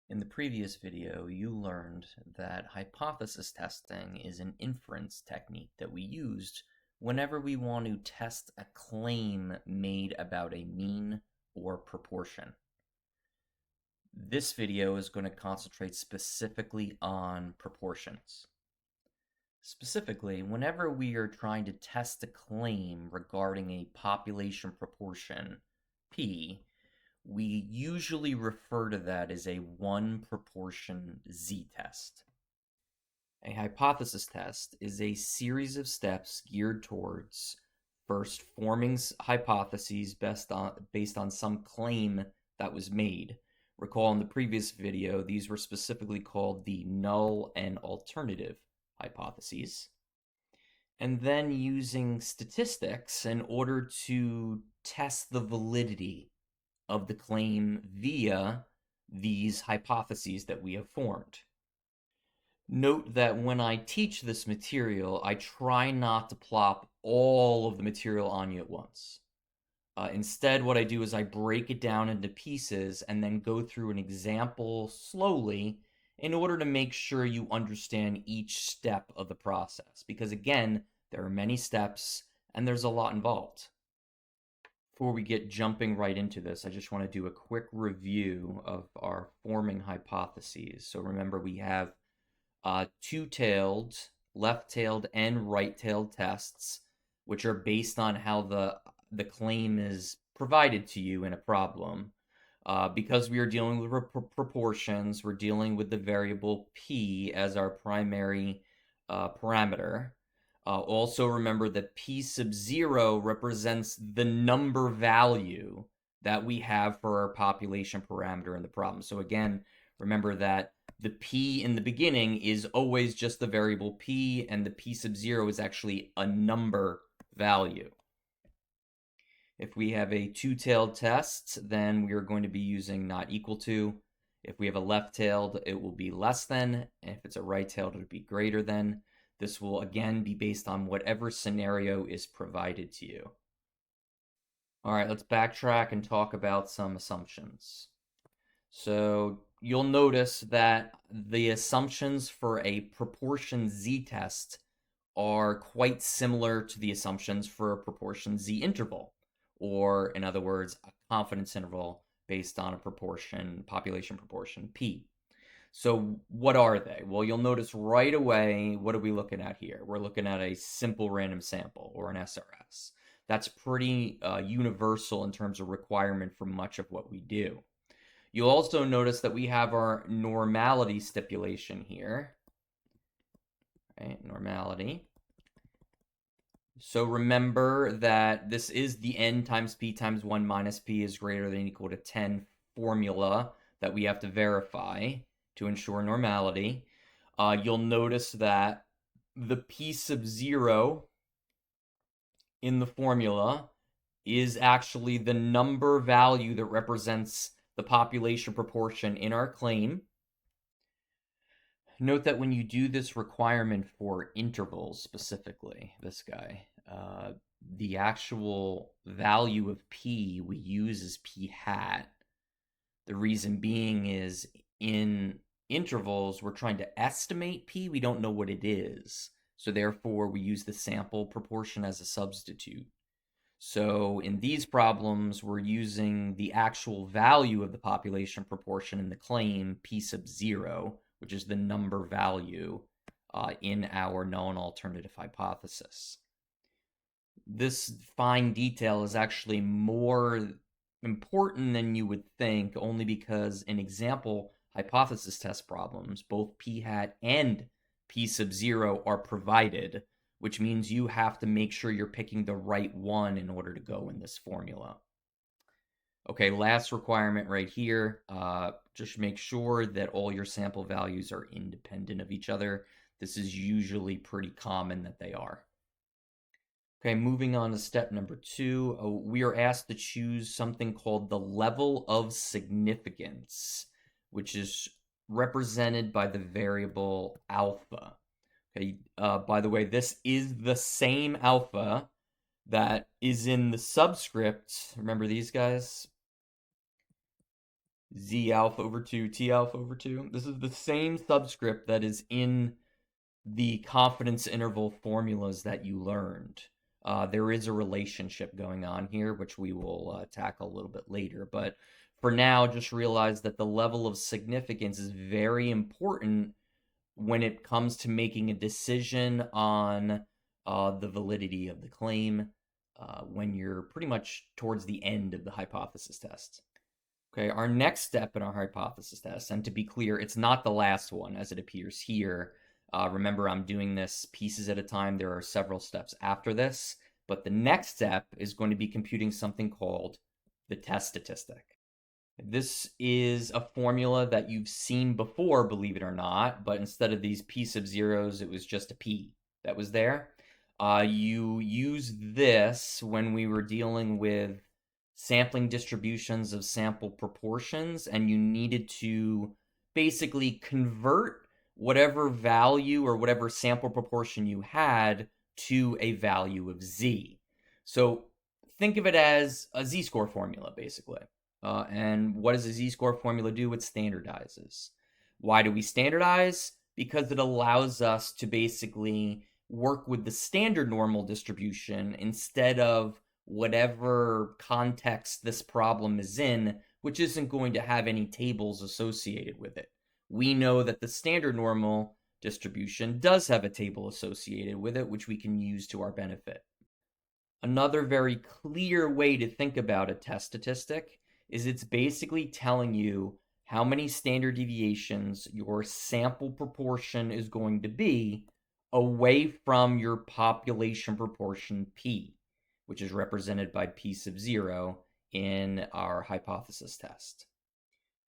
In the previous video, you learned that hypothesis testing is an inference technique that we used whenever we want to test a claim made about a mean or proportion. This video is going to concentrate specifically on proportions. Specifically, whenever we are trying to test a claim regarding a population proportion, P, we usually refer to that as a one proportion z-test. A hypothesis test is a series of steps geared towards first forming hypotheses based on some claim that was made. Recall in the previous video, these were specifically called the null and alternative hypotheses. And then using statistics in order to test the validity of the claim via these hypotheses that we have formed. Note that when I teach this material, I try not to plop all of the material on you at once. Instead, what I do is I break it down into pieces and then go through an example slowly in order to make sure you understand each step of the process. Because again, there are many steps and there's a lot involved. Before we get jumping right into this, I just want to do a quick review of our forming hypotheses. So remember, we have two-tailed, left-tailed, and right-tailed tests, which are based on how the claim is provided to you in a problem. Because we are dealing with proportions, we're dealing with the variable p as our primary parameter. Also remember that p sub 0 represents the number value that we have for our population parameter in the problem. So again, remember that the p in the beginning is always just the variable p, and the p sub 0 is actually a number value. If we have a two-tailed test, then we are going to be using not equal to. If we have a left-tailed, it will be less than. And if it's a right-tailed, it will be greater than. This will again be based on whatever scenario is provided to you. All right, let's backtrack and talk about some assumptions. So you'll notice that the assumptions for a proportion z-test are quite similar to the assumptions for a proportion z-interval, or in other words, a confidence interval based on a population proportion p. So what are they? Well, you'll notice right away, what are we looking at here? We're looking at a simple random sample, or an SRS. That's pretty universal in terms of requirement for much of what we do. You'll also notice that we have our normality stipulation here. Right, normality. So remember that this is the n times p times 1 minus p is greater than or equal to 10 formula that we have to verify to ensure normality. You'll notice that the p sub 0 in the formula is actually the number value that represents the population proportion in our claim. Note that when you do this requirement for intervals specifically, this guy, the actual value of p we use is p hat. The reason being is in intervals, we're trying to estimate p. We don't know what it is. So therefore, we use the sample proportion as a substitute. So in these problems, we're using the actual value of the population proportion in the claim, p sub 0, which is the number value in our known alternative hypothesis. This fine detail is actually more important than you would think, only because in example hypothesis test problems, both p hat and p sub 0 are provided, which means you have to make sure you're picking the right one in order to go in this formula. Okay, last requirement right here, just make sure that all your sample values are independent of each other. This is usually pretty common that they are. Okay, moving on to step number 2, we are asked to choose something called the level of significance, which is represented by the variable alpha. Okay, by the way, this is the same alpha that is in the subscript. Remember these guys? Z alpha over 2, T alpha over 2. This is the same subscript that is in the confidence interval formulas that you learned. There is a relationship going on here, which we will tackle a little bit later. But for now, just realize that the level of significance is very important when it comes to making a decision on the validity of the claim when you're pretty much towards the end of the hypothesis test. Okay, our next step in our hypothesis test, and to be clear, it's not the last one as it appears here. Remember, I'm doing this pieces at a time. There are several steps after this, but the next step is going to be computing something called the test statistic. This is a formula that you've seen before, believe it or not, but instead of these p sub zeros, it was just a p that was there. You use this when we were dealing with sampling distributions of sample proportions, and you needed to basically convert whatever value or whatever sample proportion you had to a value of z. So think of it as a z-score formula, basically. And what does a z-score formula do? It standardizes. Why do we standardize? Because it allows us to basically work with the standard normal distribution instead of whatever context this problem is in, which isn't going to have any tables associated with it. We know that the standard normal distribution does have a table associated with it, which we can use to our benefit. Another very clear way to think about a test statistic is it's basically telling you how many standard deviations your sample proportion is going to be away from your population proportion p, which is represented by p sub 0 in our hypothesis test.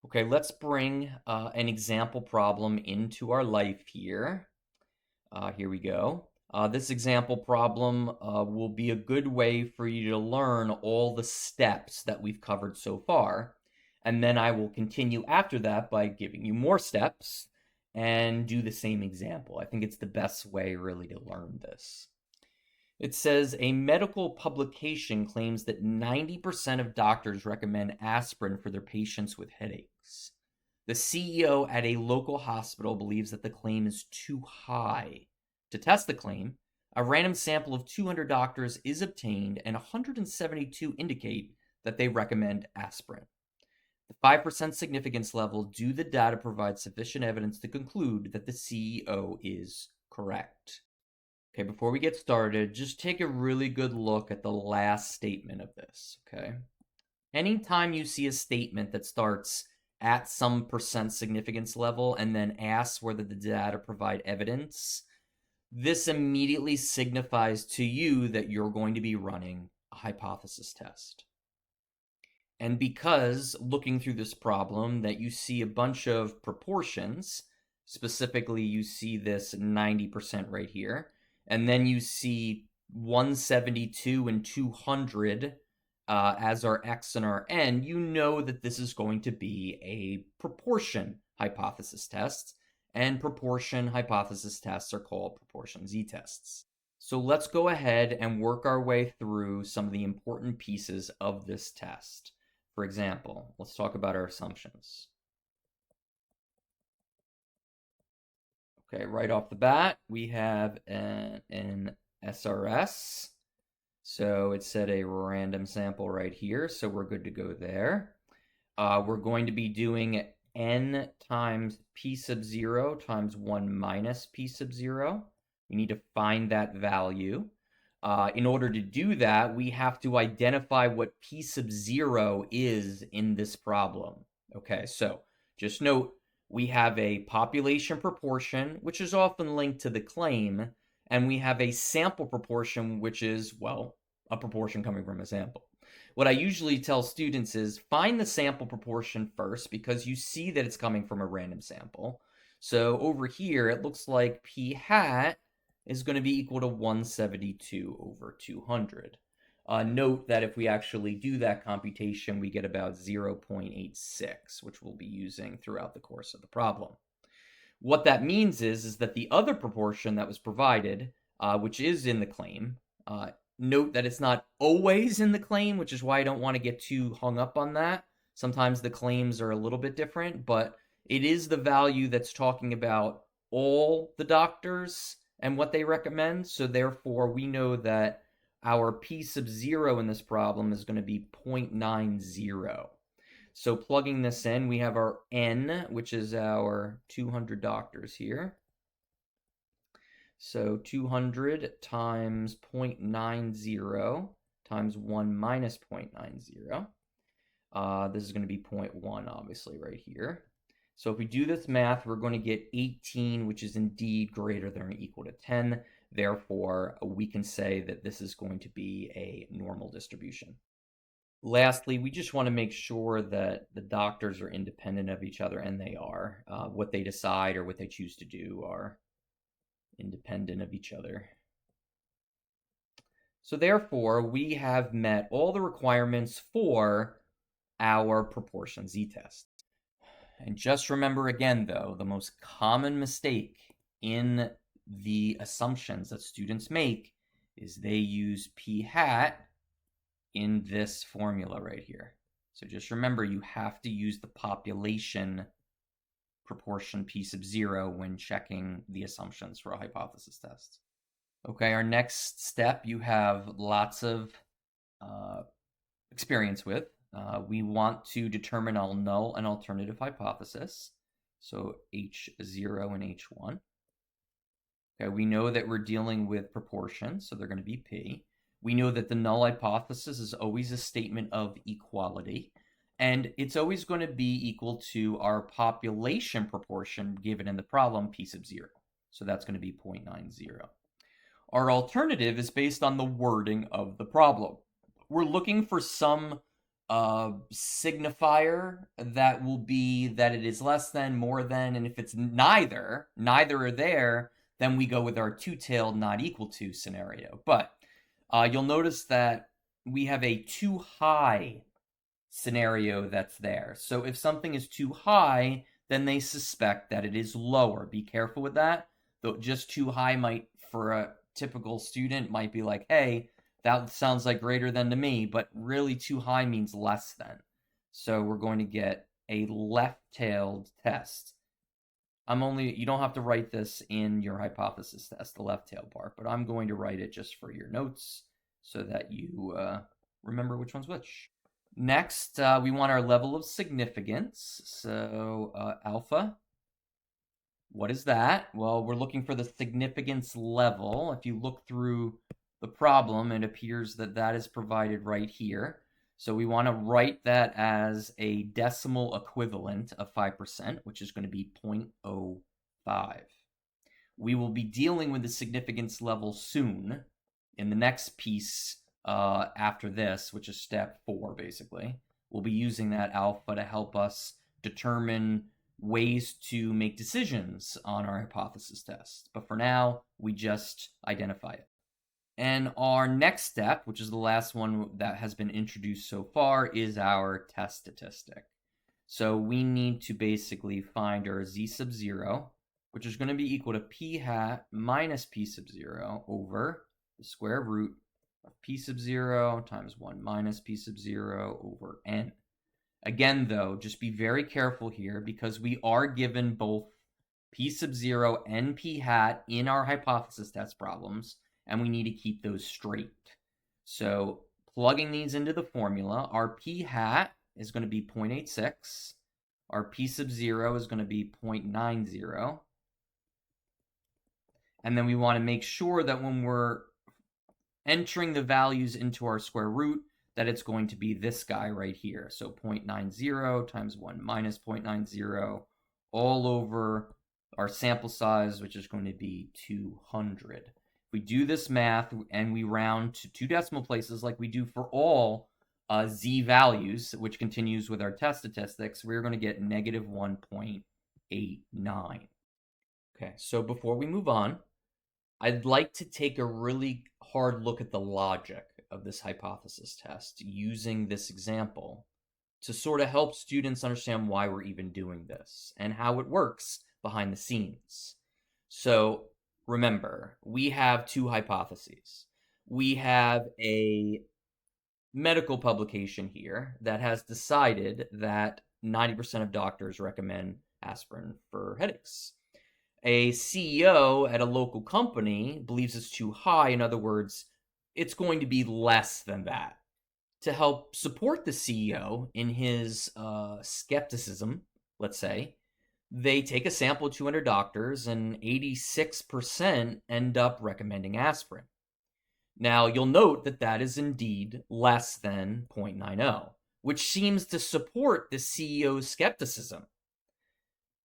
Okay, let's bring an example problem into our life here. Here we go. This example problem will be a good way for you to learn all the steps that we've covered so far. And then I will continue after that by giving you more steps and do the same example. I think it's the best way really to learn this. It says a medical publication claims that 90% of doctors recommend aspirin for their patients with headaches. The CEO at a local hospital believes that the claim is too high. To test the claim, a random sample of 200 doctors is obtained, and 172 indicate that they recommend aspirin. The 5% significance level, do the data provide sufficient evidence to conclude that the CEO is correct? Okay, before we get started, just take a really good look at the last statement of this, okay? Anytime you see a statement that starts at some percent significance level and then asks whether the data provide evidence, this immediately signifies to you that you're going to be running a hypothesis test. And because looking through this problem that you see a bunch of proportions, specifically you see this 90% right here, and then you see 172 and 200 as our x and our n, you know that this is going to be a proportion hypothesis test, and proportion hypothesis tests are called proportion z-tests. So let's go ahead and work our way through some of the important pieces of this test. For example, let's talk about our assumptions. Okay, right off the bat, we have an SRS. So it said a random sample right here, so we're good to go there. We're going to be doing n times p sub 0 times 1 minus p sub 0. We need to find that value. In order to do that, we have to identify what p sub 0 is in this problem. Okay, so just note, we have a population proportion, which is often linked to the claim, and we have a sample proportion, which is, well, a proportion coming from a sample. What I usually tell students is find the sample proportion first because you see that it's coming from a random sample. So over here, it looks like p hat is going to be equal to 172 over 200. Note that if we actually do that computation, we get about 0.86, which we'll be using throughout the course of the problem. What that means is that the other proportion that was provided, which is in the claim, note that it's not always in the claim, which is why I don't want to get too hung up on that. Sometimes the claims are a little bit different, but it is the value that's talking about all the doctors and what they recommend. So therefore, we know that our p sub 0 in this problem is going to be 0.90. So plugging this in, we have our n, which is our 200 doctors here. So 200 times 0.90 times 1 minus 0.90. This is going to be 0.1, obviously, right here. So if we do this math, we're going to get 18, which is indeed greater than or equal to 10. Therefore, we can say that this is going to be a normal distribution. Lastly, we just want to make sure that the doctors are independent of each other, and they are. What they decide or what they choose to do are independent of each other. So therefore, we have met all the requirements for our proportion z-test. And just remember again, though, the most common mistake in the assumptions that students make is they use p hat in this formula right here. So just remember, you have to use the population proportion p sub 0 when checking the assumptions for a hypothesis test. Okay, our next step you have lots of experience with. We want to determine our null and alternative hypothesis. So H0 and H1. Okay, we know that we're dealing with proportions, so they're going to be P. We know that the null hypothesis is always a statement of equality, and it's always going to be equal to our population proportion given in the problem, P sub 0. So that's going to be 0.90. Our alternative is based on the wording of the problem. We're looking for some signifier that will be that it is less than, more than, and if it's neither are there, then we go with our two-tailed not equal to scenario. But you'll notice that we have a too high scenario that's there. So if something is too high, then they suspect that it is lower. Be careful with that. Though just too high might, for a typical student, might be like, hey, that sounds like greater than to me, but really too high means less than. So we're going to get a left-tailed test. You don't have to write this in your hypothesis test, the left-tailed part, but I'm going to write it just for your notes so that you remember which one's which. Next, we want our level of significance. So alpha. What is that? Well, we're looking for the significance level. If you look through the problem, it appears that that is provided right here. So we want to write that as a decimal equivalent of 5%, which is going to be 0.05. We will be dealing with the significance level soon in the next piece after this, which is step 4, basically. We'll be using that alpha to help us determine ways to make decisions on our hypothesis test. But for now, we just identify it. And our next step, which is the last one that has been introduced so far, is our test statistic. So we need to basically find our z sub 0, which is going to be equal to p hat minus p sub 0 over the square root of p sub 0 times 1 minus p sub 0 over n. Again, though, just be very careful here because we are given both p sub 0 and p hat in our hypothesis test problems, and we need to keep those straight. So plugging these into the formula, our p hat is going to be 0.86. Our p sub 0 is going to be 0.90. And then we want to make sure that when we're entering the values into our square root, that it's going to be this guy right here. So 0.90 times 1 minus 0.90 all over our sample size, which is going to be 200. If we do this math and we round to 2 decimal places like we do for all z values, which continues with our test statistics, we're going to get negative 1.89. Okay, so before we move on, I'd like to take a really hard look at the logic of this hypothesis test using this example to sort of help students understand why we're even doing this and how it works behind the scenes. So remember, we have 2 hypotheses. We have a medical publication here that has decided that 90% of doctors recommend aspirin for headaches. A CEO at a local company believes it's too high. In other words, it's going to be less than that. To help support the CEO in his skepticism, let's say, they take a sample of 200 doctors and 86% end up recommending aspirin. Now, you'll note that that is indeed less than 0.90, which seems to support the CEO's skepticism.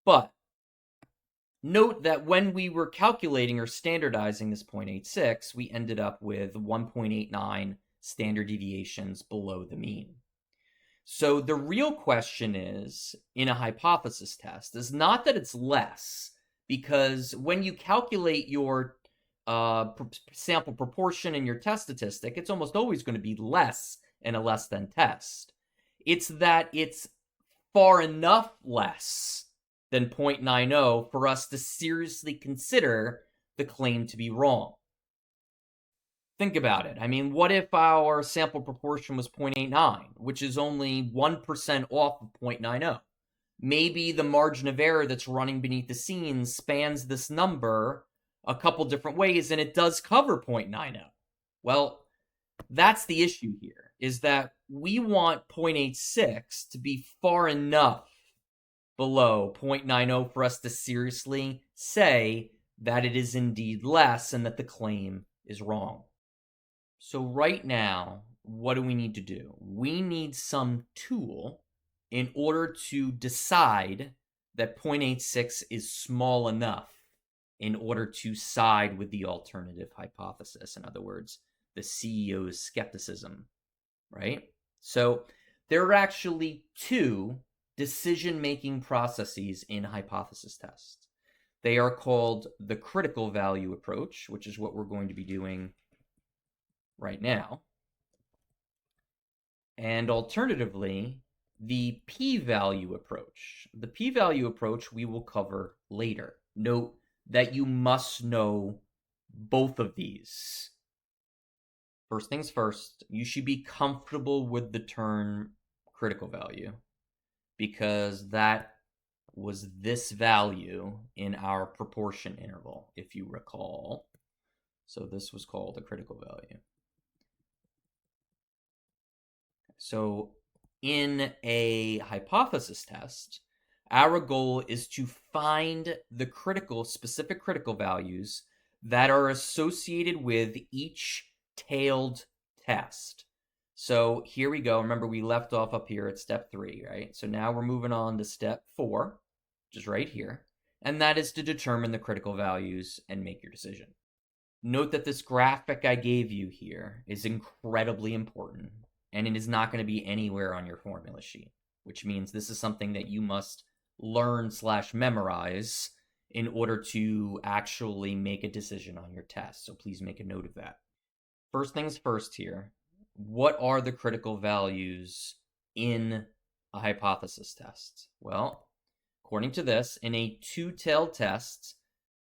But note that when we were calculating or standardizing this 0.86, we ended up with 1.89 standard deviations below the mean. So the real question is, in a hypothesis test, is not that it's less, because when you calculate your sample proportion in your test statistic, it's almost always going to be less in a less than test. It's that it's far enough less than 0.90 for us to seriously consider the claim to be wrong. Think about it. I mean, what if our sample proportion was 0.89, which is only 1% off of 0.90? Maybe the margin of error that's running beneath the scenes spans this number a couple different ways, and it does cover 0.90. Well, that's the issue here, is that we want 0.86 to be far enough below 0.90 for us to seriously say that it is indeed less and that the claim is wrong. So right now, what do we need to do? We need some tool in order to decide that 0.86 is small enough in order to side with the alternative hypothesis. In other words, the CEO's skepticism, right? So there are actually two decision-making processes in hypothesis tests. They are called the critical value approach, which is what we're going to be doing right now, and alternatively, the p-value approach. The p-value approach we will cover later. Note that you must know both of these. First things first, you should be comfortable with the term critical value, because that was this value in our proportion interval, if you recall. So this was called a critical value. So in a hypothesis test, our goal is to find the specific critical values that are associated with each tailed test. So here we go. Remember, we left off up here at step 3, right? So now we're moving on to step 4, which is right here. And that is to determine the critical values and make your decision. Note that this graphic I gave you here is incredibly important, and it is not going to be anywhere on your formula sheet, which means this is something that you must learn/memorize in order to actually make a decision on your test. So please make a note of that. First things first here, what are the critical values in a hypothesis test? Well, according to this, in a two-tailed test,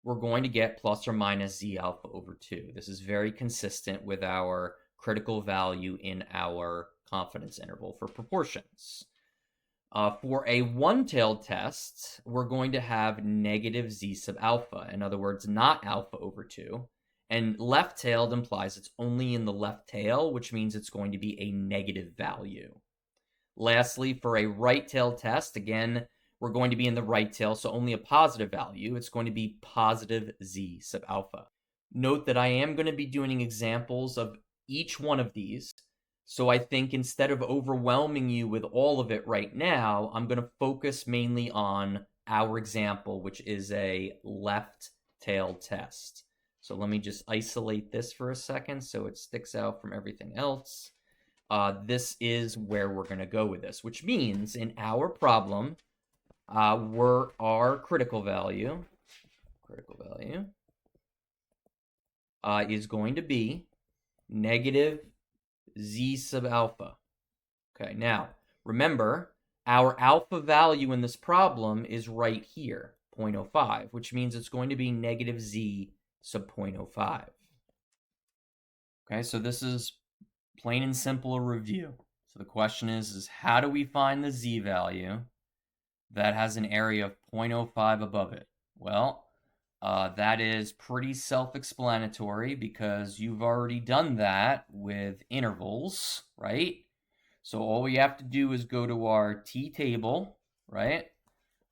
we're going to get plus or minus z alpha over 2. This is very consistent with our critical value in our confidence interval for proportions. For a one-tailed test, we're going to have negative z sub alpha. In other words, not alpha over 2. And left-tailed implies it's only in the left tail, which means it's going to be a negative value. Lastly, for a right-tailed test, again, we're going to be in the right tail, so only a positive value. It's going to be positive z sub alpha. Note that I am going to be doing examples of each one of these. So I think instead of overwhelming you with all of it right now, I'm going to focus mainly on our example, which is a left-tailed test. So let me just isolate this for a second so it sticks out from everything else. This is where we're going to go with this, which means in our problem, our critical value is going to be negative z sub alpha. Okay, now remember, our alpha value in this problem is right here, 0.05, which means it's going to be negative z sub 0.05. Okay, so this is plain and simple a review. So the question is how do we find the z-value that has an area of 0.05 above it? Well, that is pretty self-explanatory because you've already done that with intervals, right? So all we have to do is go to our t-table, right?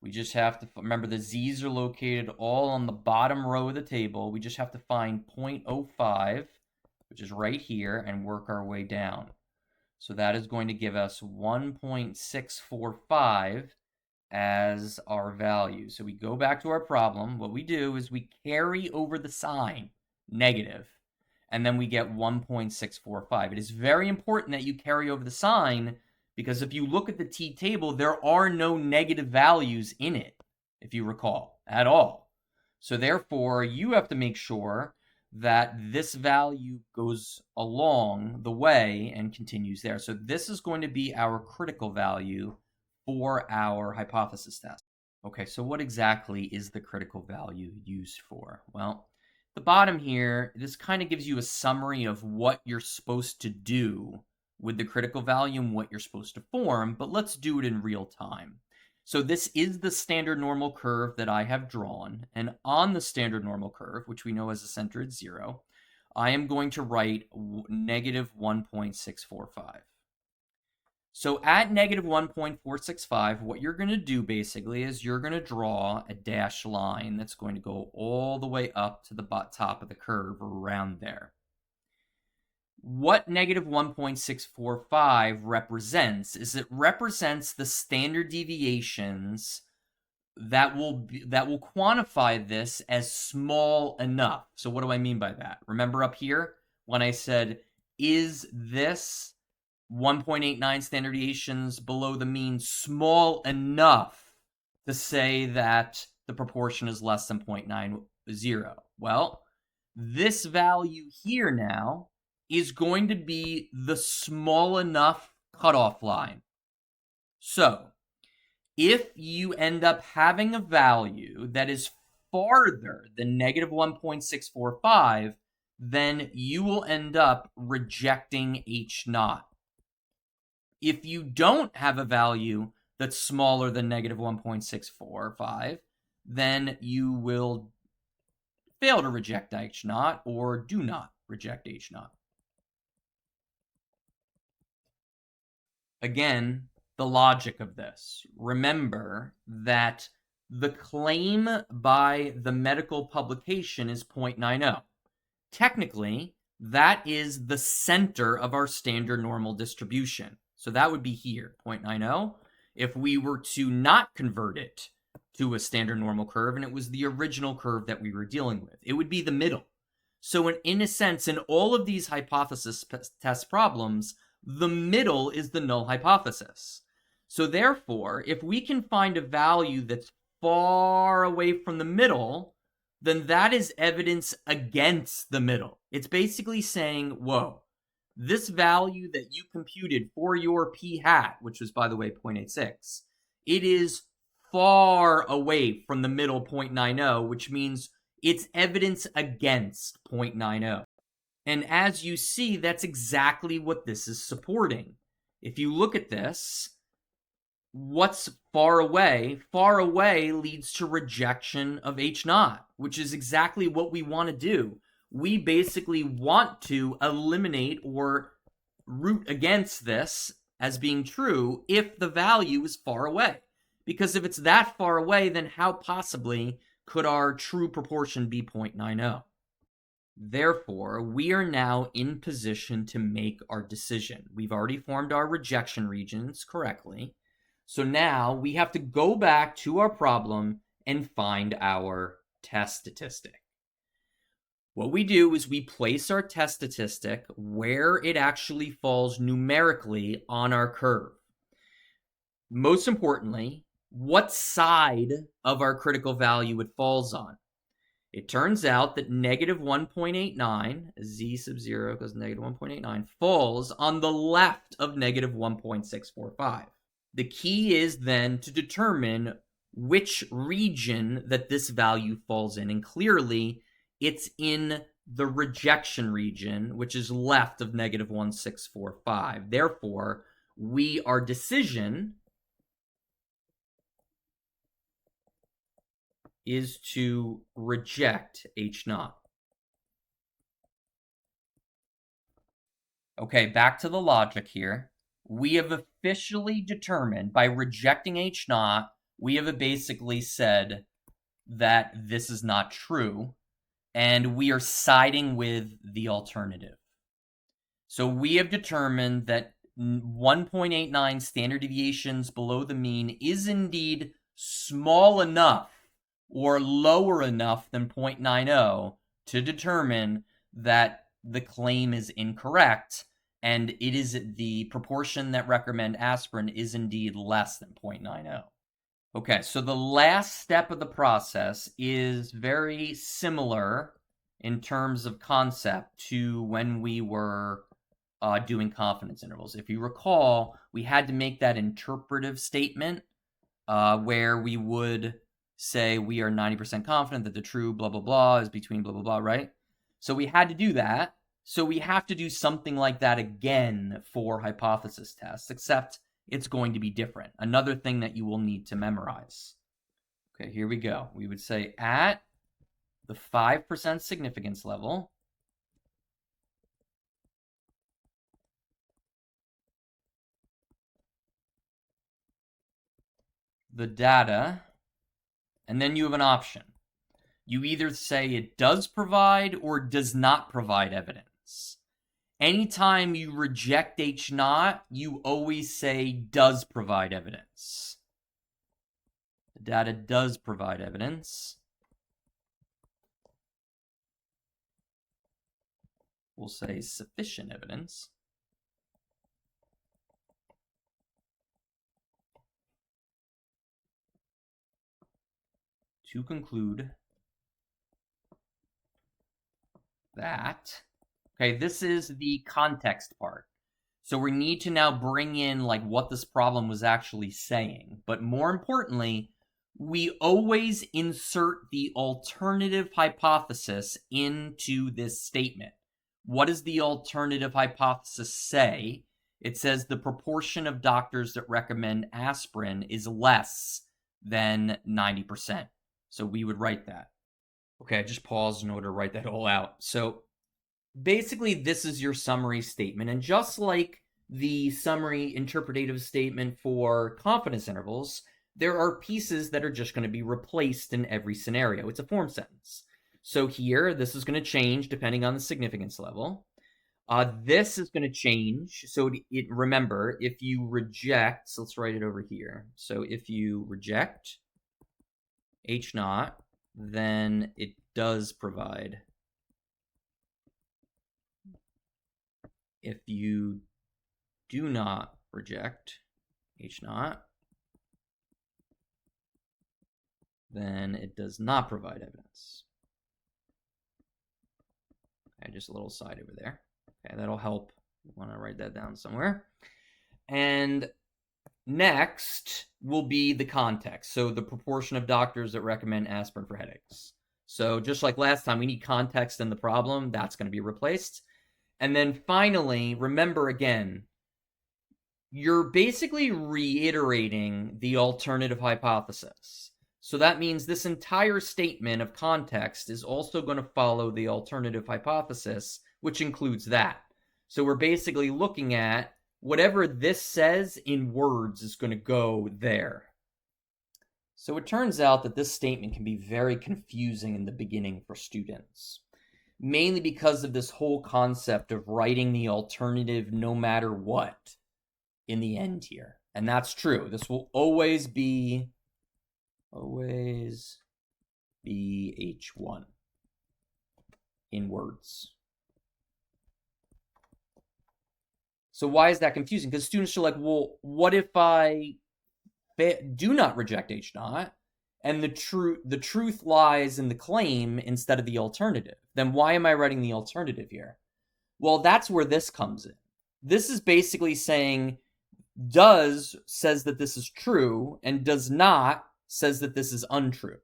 We just have to remember the z's are located all on the bottom row of the table. We just have to find 0.05, which is right here, and work our way down. So that is going to give us 1.645 as our value. So we go back to our problem. What we do is we carry over the sign, negative, and then we get 1.645. It is very important that you carry over the sign because if you look at the t-table, there are no negative values in it, if you recall, at all. So therefore, you have to make sure that this value goes along the way and continues there. So this is going to be our critical value for our hypothesis test. Okay, so what exactly is the critical value used for? Well, the bottom here, this kind of gives you a summary of what you're supposed to do with the critical value and what you're supposed to form, but let's do it in real time. So this is the standard normal curve that I have drawn, and on the standard normal curve, which we know has a center at 0, I am going to write negative 1.645. So at negative 1.465, what you're going to do basically is you're going to draw a dashed line that's going to go all the way up to the top of the curve around there. What negative 1.645 represents is it represents the standard deviations that will quantify this as small enough. So what do I mean by that? Remember up here when I said, is this 1.89 standard deviations below the mean small enough to say that the proportion is less than 0.90? Well, this value here now is going to be the small enough cutoff line. So if you end up having a value that is farther than negative 1.645, then you will end up rejecting H naught. If you don't have a value that's smaller than negative 1.645, then you will fail to reject H naught or do not reject H naught. Again, the logic of this. Remember that the claim by the medical publication is 0.90. Technically, that is the center of our standard normal distribution. So that would be here, 0.90. If we were to not convert it to a standard normal curve, and it was the original curve that we were dealing with, it would be the middle. So in a sense, in all of these hypothesis test problems, the middle is the null hypothesis. So therefore, if we can find a value that's far away from the middle, then that is evidence against the middle. It's basically saying, whoa, this value that you computed for your p hat, which was, by the way, 0.86, it is far away from the middle 0.90, which means it's evidence against 0.90. And as you see, that's exactly what this is supporting. If you look at this, what's far away? Far away leads to rejection of H naught, which is exactly what we want to do. We basically want to eliminate or root against this as being true if the value is far away. Because if it's that far away, then how possibly could our true proportion be 0.90? Therefore, we are now in position to make our decision. We've already formed our rejection regions correctly. So now we have to go back to our problem and find our test statistic. What we do is we place our test statistic where it actually falls numerically on our curve. Most importantly, what side of our critical value it falls on. It turns out that negative 1.89, z sub 0 goes negative 1.89, falls on the left of negative 1.645. The key is then to determine which region that this value falls in. And clearly, it's in the rejection region, which is left of negative 1,645. Therefore, our decision is to reject H naught. Okay, back to the logic here. We have officially determined, by rejecting H naught, we have basically said that this is not true, and we are siding with the alternative. So we have determined that 1.89 standard deviations below the mean is indeed small enough or lower enough than 0.90 to determine that the claim is incorrect, and it is the proportion that recommend aspirin is indeed less than 0.90. Okay, so the last step of the process is very similar in terms of concept to when we were doing confidence intervals. If you recall, we had to make that interpretive statement where we would say we are 90% confident that the true blah, blah, blah is between blah, blah, blah, right? So we had to do that. So we have to do something like that again for hypothesis tests, except it's going to be different. Another thing that you will need to memorize. Okay, here we go. We would say at the 5% significance level, the data, and then you have an option. You either say it does provide or does not provide evidence. Anytime you reject H naught, you always say does provide evidence. The data does provide evidence. We'll say sufficient evidence. To conclude that, okay, this is the context part. So we need to now bring in like what this problem was actually saying. But more importantly, we always insert the alternative hypothesis into this statement. What does the alternative hypothesis say? It says the proportion of doctors that recommend aspirin is less than 90%. So we would write that. Okay, I just paused in order to write that all out. So basically, this is your summary statement. And just like the summary interpretative statement for confidence intervals, there are pieces that are just going to be replaced in every scenario. It's a form sentence. So here, this is going to change depending on the significance level. This is going to change. So remember, if you reject, so let's write it over here. So if you reject H naught, then it does provide. If you do not reject H naught, then it does not provide evidence. Okay, just a little side over there. Okay, that'll help. You want to write that down somewhere. And next will be the context. So the proportion of doctors that recommend aspirin for headaches. So just like last time, we need context in the problem. That's going to be replaced. And then finally, remember again, you're basically reiterating the alternative hypothesis. So that means this entire statement of context is also going to follow the alternative hypothesis, which includes that. So we're basically looking at whatever this says in words is going to go there. So it turns out that this statement can be very confusing in the beginning for students, mainly because of this whole concept of writing the alternative no matter what in the end here. And that's true. This will always be H1 in words. So why is that confusing? Because students are like, well, what if I do not reject H naught and the truth lies in the claim instead of the alternative? Then why am I writing the alternative here? Well, that's where this comes in. This is basically saying does says that this is true and does not says that this is untrue.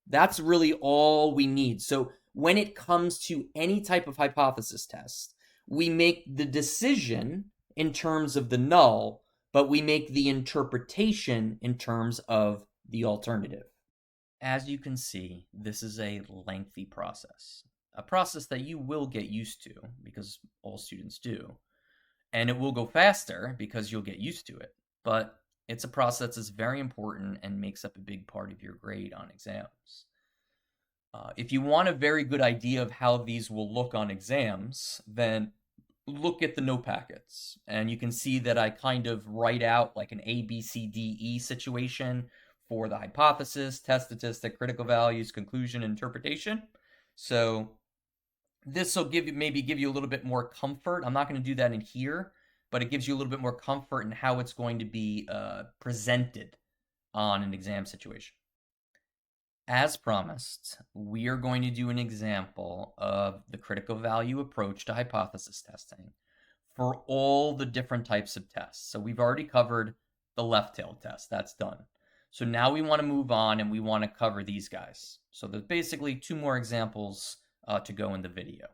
That's really all we need. So when it comes to any type of hypothesis test, we make the decision in terms of the null, but we make the interpretation in terms of the alternative. As you can see, this is a lengthy process, a process that you will get used to because all students do. And it will go faster because you'll get used to it. But it's a process that's very important and makes up a big part of your grade on exams. If you want a very good idea of how these will look on exams, then look at the note packets. And you can see that I kind of write out like an A, B, C, D, E situation for the hypothesis, test statistic, critical values, conclusion, interpretation. So this will maybe give you a little bit more comfort. I'm not going to do that in here, but it gives you a little bit more comfort in how it's going to be presented on an exam situation. As promised, we are going to do an example of the critical value approach to hypothesis testing for all the different types of tests. So we've already covered the left-tailed test. That's done. So now we want to move on and we want to cover these guys. So there's basically 2 more examples to go in the video.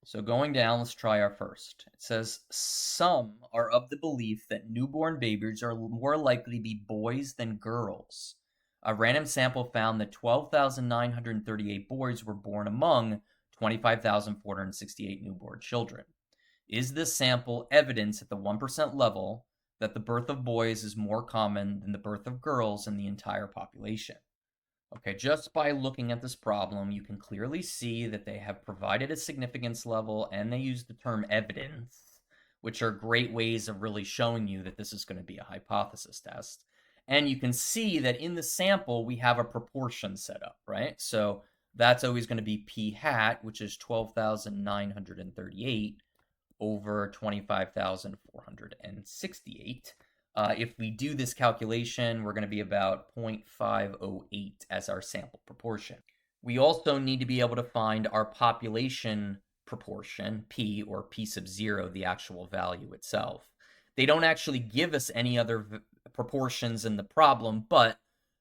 So going down, let's try our first. It says, some are of the belief that newborn babies are more likely to be boys than girls. A random sample found that 12,938 boys were born among 25,468 newborn children. Is this sample evidence at the 1% level that the birth of boys is more common than the birth of girls in the entire population? Okay, just by looking at this problem, you can clearly see that they have provided a significance level and they use the term evidence, which are great ways of really showing you that this is going to be a hypothesis test. And you can see that in the sample, we have a proportion set up, right? So that's always going to be p hat, which is 12,938 over 25,468. If we do this calculation, we're going to be about 0.508 as our sample proportion. We also need to be able to find our population proportion, p, or p sub 0, the actual value itself. They don't actually give us any other proportions in the problem, but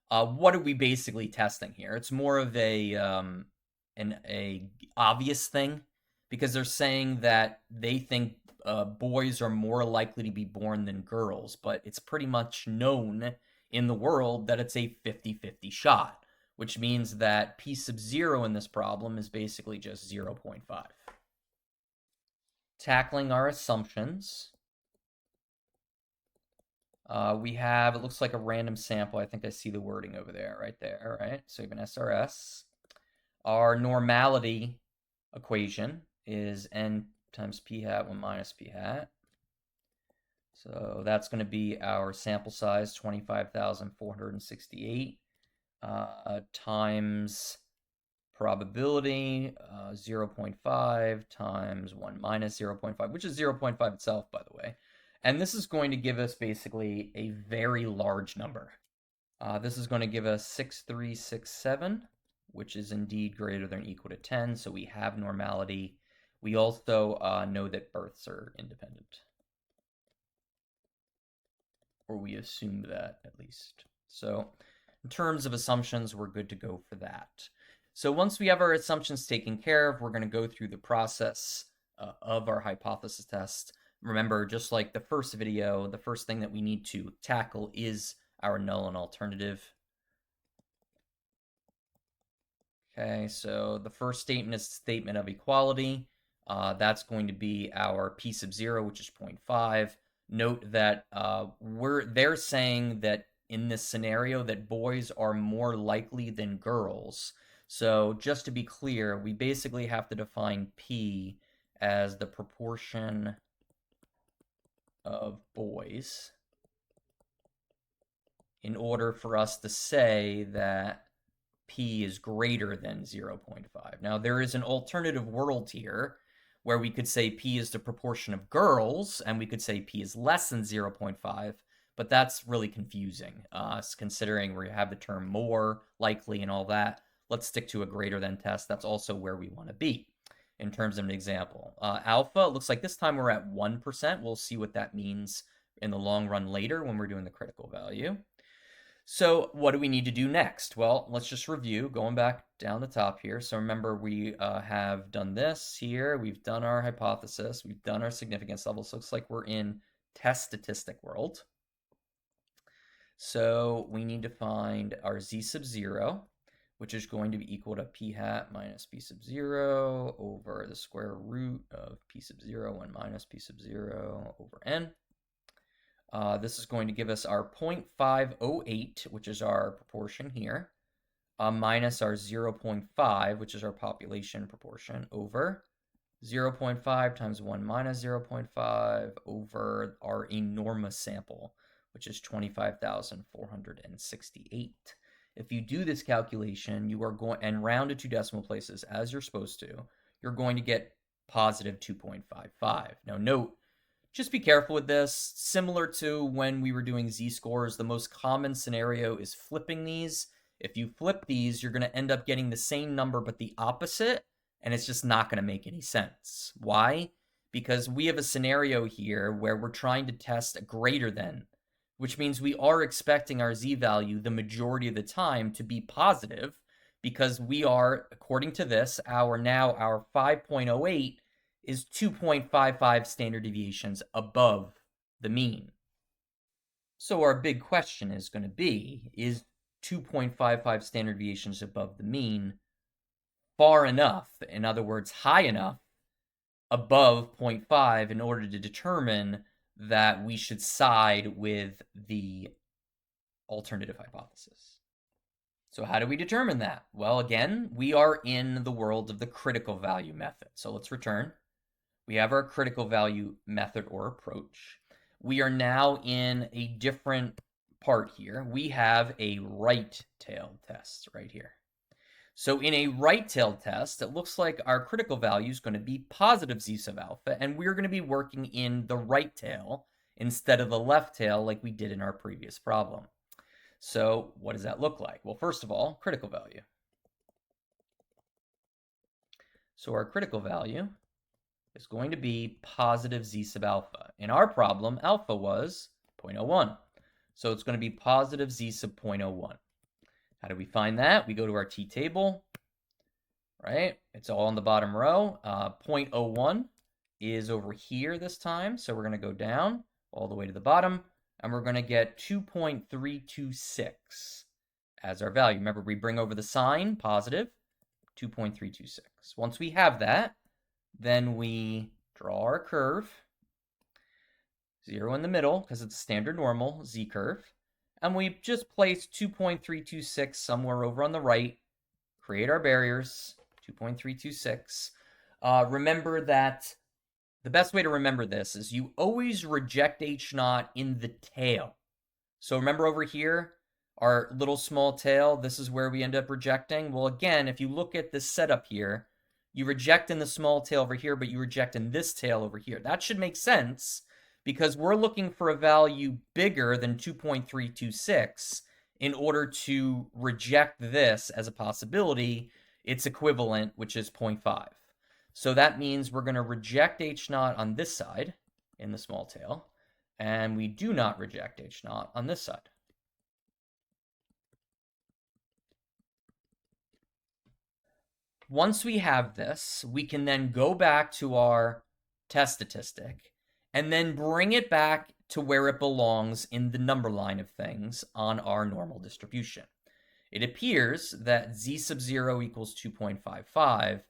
what are we basically testing here? It's more of an obvious thing, because they're saying that they think boys are more likely to be born than girls, but it's pretty much known in the world that it's a 50-50 shot, which means that p sub 0 in this problem is basically just 0.5. Tackling our assumptions. We have, it looks like a random sample. I think I see the wording over there, right there, right? So we have an SRS. Our normality equation is n times p hat 1 minus p hat. So that's going to be our sample size, 25,468, times probability, 0.5 times 1 minus 0.5, which is 0.5 itself, by the way. And this is going to give us basically a very large number. This is going to give us 6,367, which is indeed greater than or equal to 10. So we have normality. We also know that births are independent. Or we assume that, at least. So in terms of assumptions, we're good to go for that. So once we have our assumptions taken care of, we're going to go through the process of our hypothesis test. Remember, just like the first video, the first thing that we need to tackle is our null and alternative. Okay, so the first statement is statement of equality. That's going to be our p sub 0, which is 0.5. Note that they're saying that in this scenario that boys are more likely than girls. So just to be clear, we basically have to define p as the proportion of boys in order for us to say that p is greater than 0.5. Now, there is an alternative world here where we could say p is the proportion of girls, and we could say p is less than 0.5, but that's really confusing, considering we have the term more, likely, and all that. Let's stick to a greater than test. That's also where we want to be in terms of an example. Alpha, looks like this time we're at 1%. We'll see what that means in the long run later when we're doing the critical value. So what do we need to do next? Well, let's just review, going back down the top here. So remember, we have done this here. We've done our hypothesis. We've done our significance levels. Looks like we're in test statistic world. So we need to find our z sub 0, which is going to be equal to p hat minus p sub 0 over the square root of p sub 0 and minus p sub 0 over n. This is going to give us our 0.508, which is our proportion here, minus our 0.5, which is our population proportion, over 0.5 times 1 minus 0.5 over our enormous sample, which is 25,468. If you do this calculation, you are going and round to 2 decimal places as you're supposed to, you're going to get positive 2.55. Now note, just be careful with this. Similar to when we were doing z-scores, the most common scenario is flipping these. If you flip these, you're going to end up getting the same number but the opposite, and it's just not going to make any sense. Why? Because we have a scenario here where we're trying to test a greater than, which means we are expecting our z-value the majority of the time to be positive, because we are, according to this, our 5.08 is 2.55 standard deviations above the mean. So our big question is going to be, is 2.55 standard deviations above the mean far enough, in other words, high enough, above 0.5 in order to determine that we should side with the alternative hypothesis? So how do we determine that? Well, again, we are in the world of the critical value method. So let's return. We have our critical value method or approach. We are now in a different part here. We have a right-tailed test right here. So in a right-tailed test, it looks like our critical value is going to be positive z sub alpha, and we're going to be working in the right tail instead of the left tail like we did in our previous problem. So what does that look like? Well, first of all, critical value. So our critical value is going to be positive z sub alpha. In our problem, alpha was 0.01. So it's going to be positive z sub 0.01. How do we find that? We go to our t-table, right? It's all on the bottom row. 0.01 is over here this time. So we're going to go down all the way to the bottom, and we're going to get 2.326 as our value. Remember, we bring over the sign, positive, 2.326. Once we have that, then we draw our curve, 0 in the middle, because it's a standard normal z-curve, and we just place 2.326 somewhere over on the right, create our barriers, 2.326. Remember that the best way to remember this is you always reject h0 in the tail. So remember over here, our little small tail, this is where we end up rejecting. Well, again, if you look at this setup here, you reject in the small tail over here, but you reject in this tail over here. That should make sense because we're looking for a value bigger than 2.326 in order to reject this as a possibility. Its equivalent, which is 0.5. So that means we're going to reject h0 on this side in the small tail, and we do not reject h0 on this side. Once we have this, we can then go back to our test statistic and then bring it back to where it belongs in the number line of things on our normal distribution. It appears that z sub 0 equals 2.55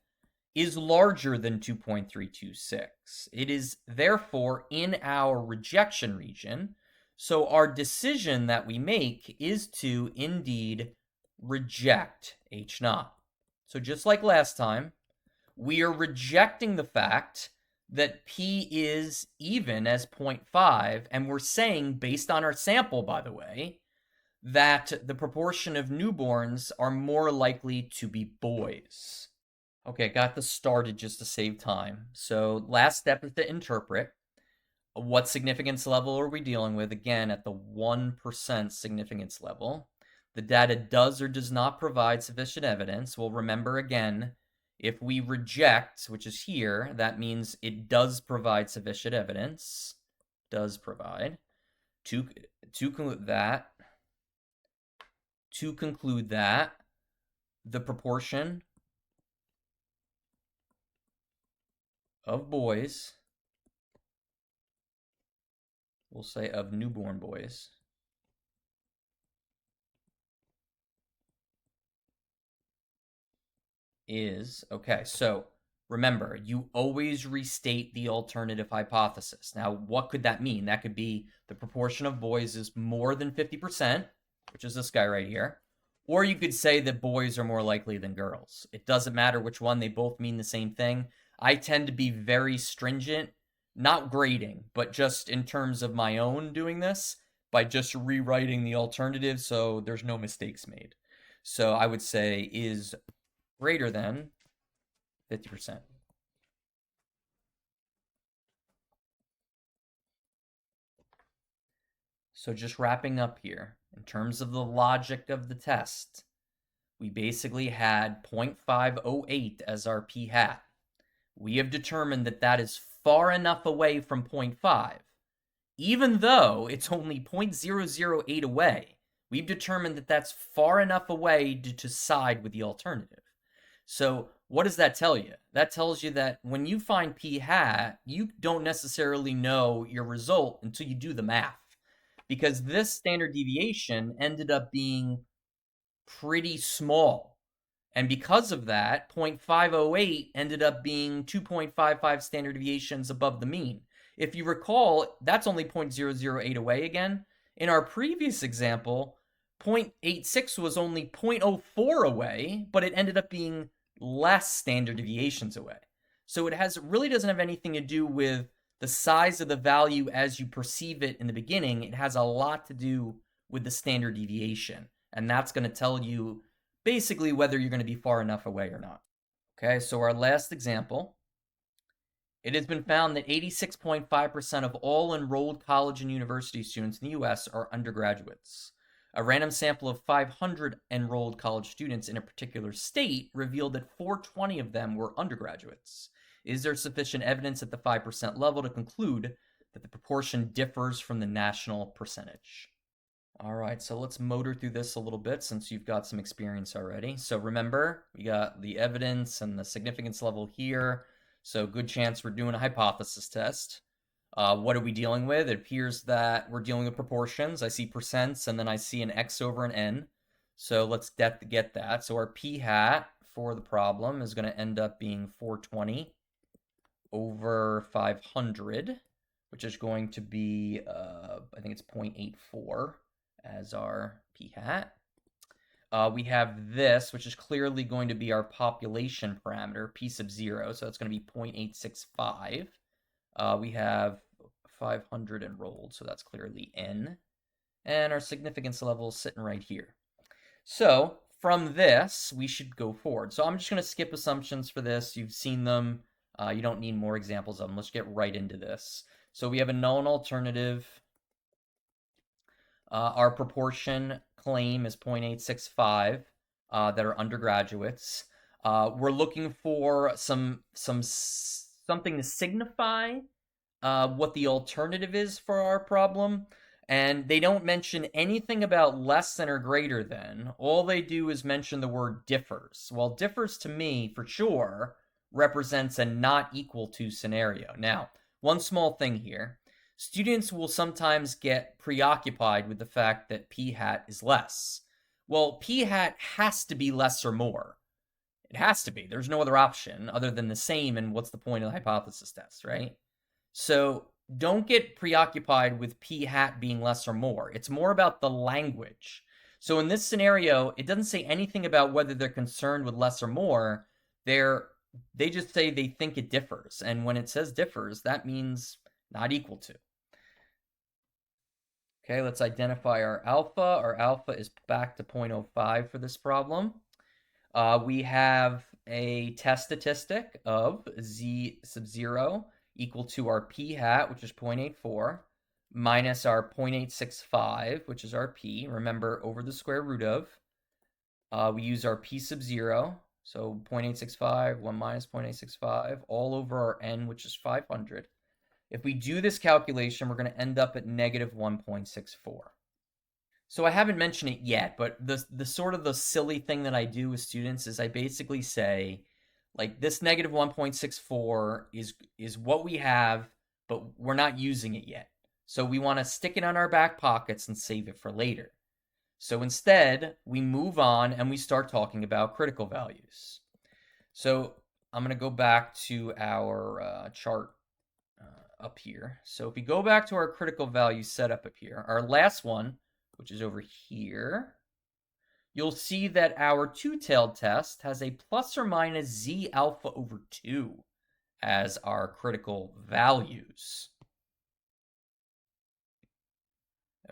is larger than 2.326. It is therefore in our rejection region, so our decision that we make is to indeed reject h0. So just like last time, we are rejecting the fact that p is even as 0.5, and we're saying, based on our sample, by the way, that the proportion of newborns are more likely to be boys. Okay, got this started just to save time. So last step is to interpret. What significance level are we dealing with? Again, at the 1% significance level. The data does or does not provide sufficient evidence. Well, remember again, if we reject, which is here, that means it does provide sufficient evidence. Does provide. To conclude that, to conclude that the proportion of boys, we'll say of newborn boys, is, okay, so remember, you always restate the alternative hypothesis. Now, what could that mean? That could be the proportion of boys is more than 50%, which is this guy right here. Or you could say that boys are more likely than girls. It doesn't matter which one, they both mean the same thing. I tend to be very stringent, not grading, but just in terms of my own doing this, by just rewriting the alternative so there's no mistakes made. So I would say is greater than 50%. So just wrapping up here, in terms of the logic of the test, we basically had 0.508 as our p hat. We have determined that that is far enough away from 0.5. Even though it's only 0.008 away, we've determined that that's far enough away to side with the alternative. So what does that tell you? That tells you that when you find p hat, you don't necessarily know your result until you do the math. Because this standard deviation ended up being pretty small. And because of that, 0.508 ended up being 2.55 standard deviations above the mean. If you recall, that's only 0.008 away again. In our previous example, 0.86 was only 0.04 away, but it ended up being less standard deviations away. So it really doesn't have anything to do with the size of the value as you perceive it in the beginning. It has a lot to do with the standard deviation. And that's going to tell you basically whether you're going to be far enough away or not. Okay, so our last example. It has been found that 86.5% of all enrolled college and university students in the US are undergraduates. A random sample of 500 enrolled college students in a particular state revealed that 420 of them were undergraduates. Is there sufficient evidence at the 5% level to conclude that the proportion differs from the national percentage? All right, so let's motor through this a little bit since you've got some experience already. So remember, we got the evidence and the significance level here. So good chance we're doing a hypothesis test. What are we dealing with? It appears that we're dealing with proportions. I see percents, and then I see an x over an n. So let's get that. So our p hat for the problem is going to end up being 420 over 500, which is going to be, I think it's 0.84 as our p hat. We have this, which is clearly going to be our population parameter, p sub 0, so that's going to be 0.865. We have 500 enrolled, so that's clearly n. And our significance level is sitting right here. So from this, we should go forward. So I'm just going to skip assumptions for this. You've seen them. You don't need more examples of them. Let's get right into this. So we have a null and alternative. Our proportion claim is 0.865 that are undergraduates. We're looking for something to signify what the alternative is for our problem. And they don't mention anything about less than or greater than. All they do is mention the word differs. Well, differs to me, for sure, represents a not equal to scenario. Now, one small thing here. Students will sometimes get preoccupied with the fact that p hat is less. Well, p hat has to be less or more. It has to be. There's no other option other than the same, and what's the point of the hypothesis test, right? So don't get preoccupied with p hat being less or more. It's more about the language. So in this scenario, it doesn't say anything about whether they're concerned with less or more. They just say they think it differs. And when it says differs, that means not equal to. Okay, let's identify our alpha. Our alpha is back to 0.05 for this problem. We have a test statistic of z sub 0 equal to our p hat, which is 0.84, minus our 0.865, which is our p. Remember, over the square root of. We use our p sub 0, so 0.865, 1 minus 0.865, all over our n, which is 500. If we do this calculation, we're going to end up at negative 1.64. So I haven't mentioned it yet, but the sort of the silly thing that I do with students is I basically say, like, this negative 1.64 is what we have, but we're not using it yet. So we want to stick it on our back pockets and save it for later. So instead, we move on and we start talking about critical values. So I'm going to go back to our chart up here. So if we go back to our critical value setup up here, our last one, which is over here, you'll see that our two-tailed test has a plus or minus z alpha over 2 as our critical values.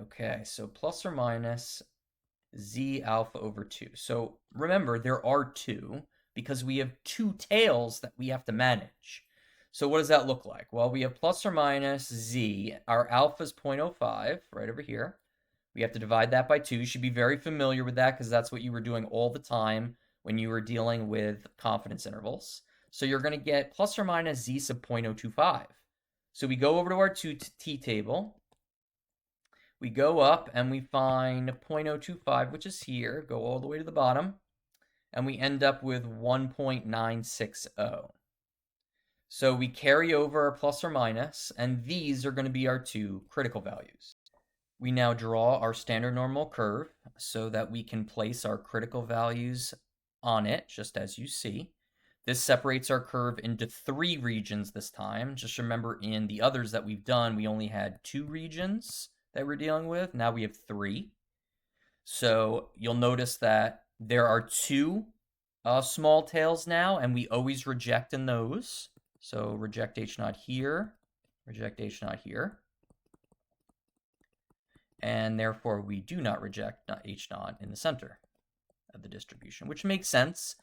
Okay, so plus or minus z alpha over 2. So remember, there are 2 because we have 2 tails that we have to manage. So what does that look like? Well, we have plus or minus z. Our alpha is 0.05 right over here. We have to divide that by 2. You should be very familiar with that because that's what you were doing all the time when you were dealing with confidence intervals. So you're going to get plus or minus z sub 0.025. So we go over to our 2t table. We go up and we find 0.025, which is here, go all the way to the bottom, and we end up with 1.960. So we carry over our plus or minus, and these are going to be our 2 critical values. We now draw our standard normal curve so that we can place our critical values on it, just as you see. This separates our curve into 3 regions this time. Just remember, in the others that we've done, we only had 2 regions that we're dealing with. Now we have 3. So you'll notice that there are 2 small tails now, and we always reject in those. So reject H naught here, reject H naught here. And therefore, we do not reject H naught in the center of the distribution, which makes sense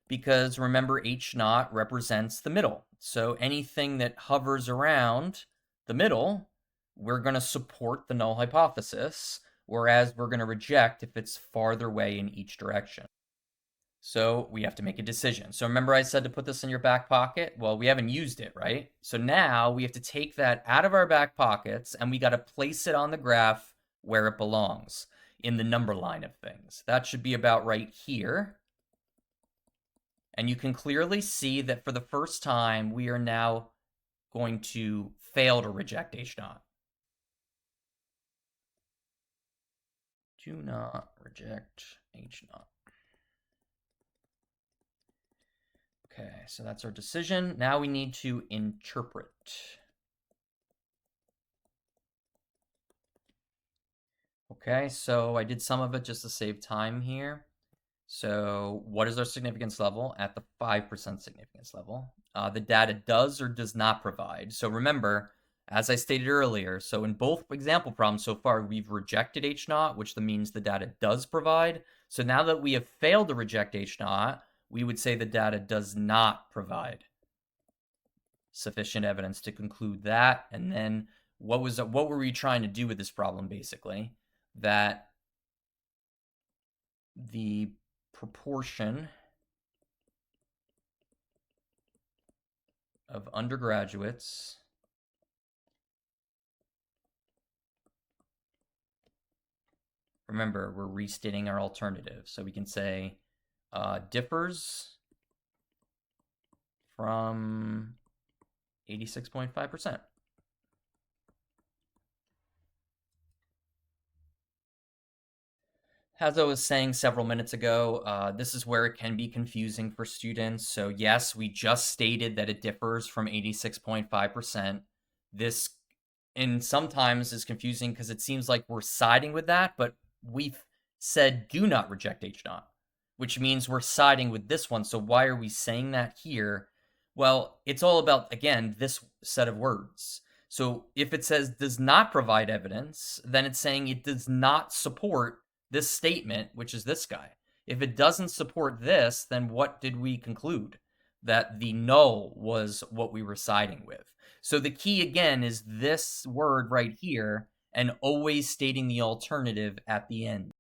because remember, H naught represents the middle. So anything that hovers around the middle, we're going to support the null hypothesis, whereas we're going to reject if it's farther away in each direction. So we have to make a decision. So remember I said to put this in your back pocket? Well, we haven't used it, right? So now we have to take that out of our back pockets and we got to place it on the graph where it belongs, in the number line of things. That should be about right here. And you can clearly see that for the first time, we are now going to fail to reject H naught. Do not reject H naught. Okay, so that's our decision. Now we need to interpret. Okay, so I did some of it just to save time here. So what is our significance level? At the 5% significance level. The data does or does not provide. So remember, as I stated earlier, so in both example problems so far, we've rejected H naught, which means the data does provide. So now that we have failed to reject H naught, we would say the data does not provide sufficient evidence to conclude that. And then what were we trying to do with this problem, basically? That the proportion of undergraduates remember, we're restating our alternative. So we can say differs from 86.5%. As I was saying several minutes ago, this is where it can be confusing for students. So yes, we just stated that it differs from 86.5%. This, and sometimes is confusing because it seems like we're siding with that, but we've said do not reject H naught, which means we're siding with this one. So why are we saying that here? Well, it's all about, again, this set of words. So if it says does not provide evidence, then it's saying it does not support this statement, which is this guy. If it doesn't support this, then what did we conclude? That the null was what we were siding with. So the key, again, is this word right here and always stating the alternative at the end.